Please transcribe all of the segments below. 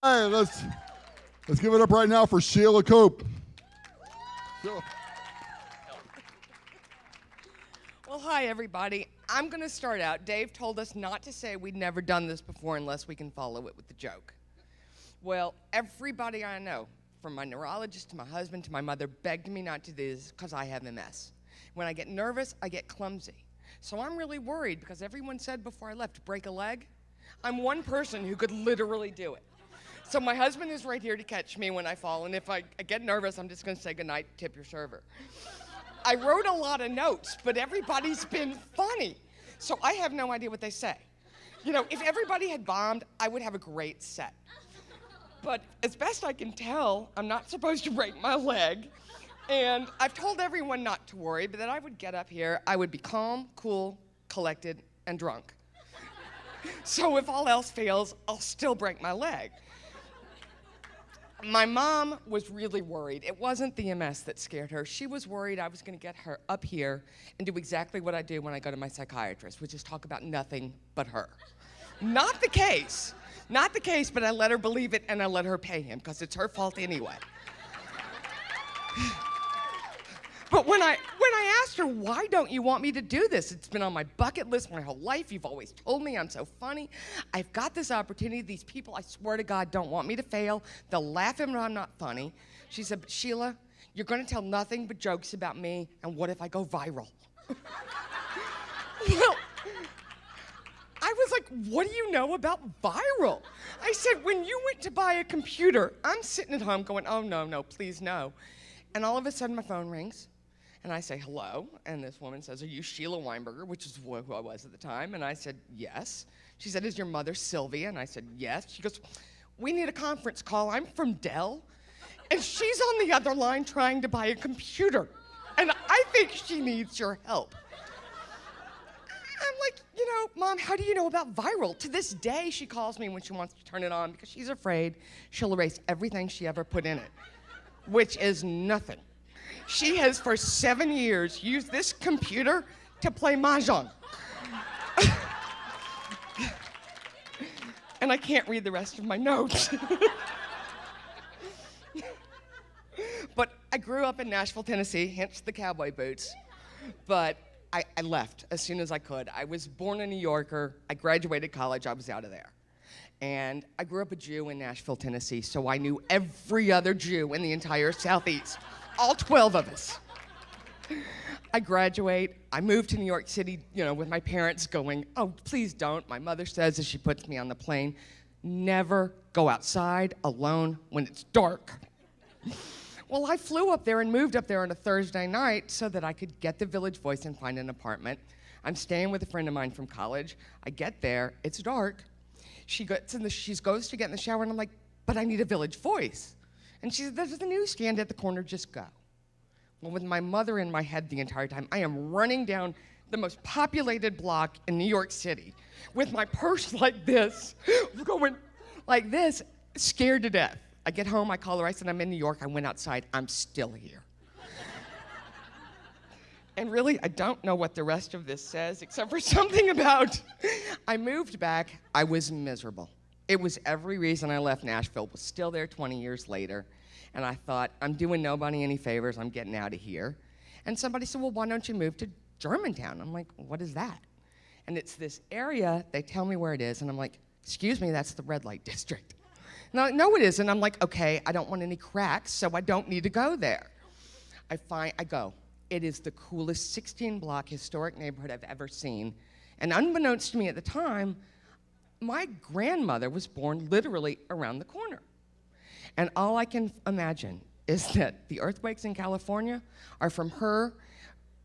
Hey, let's give it up right now for Shelia Cope. Sheila. Well, hi, everybody. I'm going to start out. Dave told us not to say we'd never done this before unless we can follow it with the joke. Well, everybody I know, from my neurologist to my husband to my mother, begged me not to do this because I have MS. When I get nervous, I get clumsy. So I'm really worried because everyone said before I left, break a leg. I'm one person who could literally do it. So my husband is right here to catch me when I fall, and if I get nervous, I'm just going to say goodnight, tip your server. I wrote a lot of notes, but everybody's been funny. So I have no idea what they say. You know, if everybody had bombed, I would have a great set. But as best I can tell, I'm not supposed to break my leg. And I've told everyone not to worry, but that I would get up here, I would be calm, cool, collected, and drunk. So if all else fails, I'll still break my leg. My mom was really worried. It wasn't the MS that scared her. She was worried I was going to get her up here and do exactly what I do when I go to my psychiatrist, which is talk about nothing but her. Not the case. Not the case, but I let her believe it and I let her pay him because it's her fault anyway. But when I asked her, why don't you want me to do this? It's been on my bucket list my whole life. You've always told me I'm so funny. I've got this opportunity. These people, I swear to God, don't want me to fail. They'll laugh at me when I'm not funny. She said, but Sheila, you're going to tell nothing but jokes about me, and what if I go viral? Well, I was like, what do you know about viral? I said, when you went to buy a computer, I'm sitting at home going, oh, no, please, no. And all of a sudden, my phone rings. And I say, hello, and this woman says, are you Sheila Weinberger, which is who I was at the time, and I said, yes. She said, is your mother Sylvia? And I said, yes. She goes, we need a conference call. I'm from Dell, and she's on the other line trying to buy a computer, and I think she needs your help. I'm like, you know, Mom, how do you know about viral? To this day, she calls me when she wants to turn it on because she's afraid she'll erase everything she ever put in it, which is nothing. She has, for 7 years, used this computer to play mahjong. And I can't read the rest of my notes. But I grew up in Nashville, Tennessee, hence the cowboy boots. But I left as soon as I could. I was born a New Yorker. I graduated college. I was out of there. And I grew up a Jew in Nashville, Tennessee, so I knew every other Jew in the entire Southeast. All 12 of us. I graduate, I moved to New York City, you know, with my parents going, oh, please don't. My mother says as she puts me on the plane, never go outside alone when it's dark. Well, I flew up there and moved up there on a Thursday night so that I could get the Village Voice and find an apartment. I'm staying with a friend of mine from college. I get there, it's dark. She goes to get in the shower, and I'm like, but I need a Village Voice. And she said, there's a newsstand at the corner, just go. Well, with my mother in my head the entire time, I am running down the most populated block in New York City with my purse like this, going like this, scared to death. I get home, I call her, I said, I'm in New York, I went outside, I'm still here. And really, I don't know what the rest of this says, except for something about, I moved back, I was miserable. It was every reason I left Nashville, was still there 20 years later. And I thought, I'm doing nobody any favors, I'm getting out of here. And somebody said, well, why don't you move to Germantown? I'm like, what is that? And it's this area, they tell me where it is, and I'm like, excuse me, that's the red light district. No, it isn't. I'm like, okay, I don't want any cracks, so I don't need to go there. I go. It is the coolest 16-block historic neighborhood I've ever seen. And unbeknownst to me at the time, my grandmother was born literally around the corner. And all I can imagine is that the earthquakes in California are from her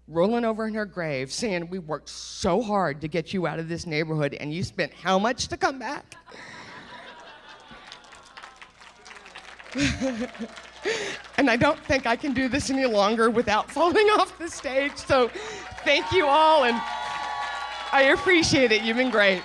rolling over in her grave saying, we worked so hard to get you out of this neighborhood and you spent how much to come back? And I don't think I can do this any longer without falling off the stage. So thank you all, and I appreciate it. You've been great.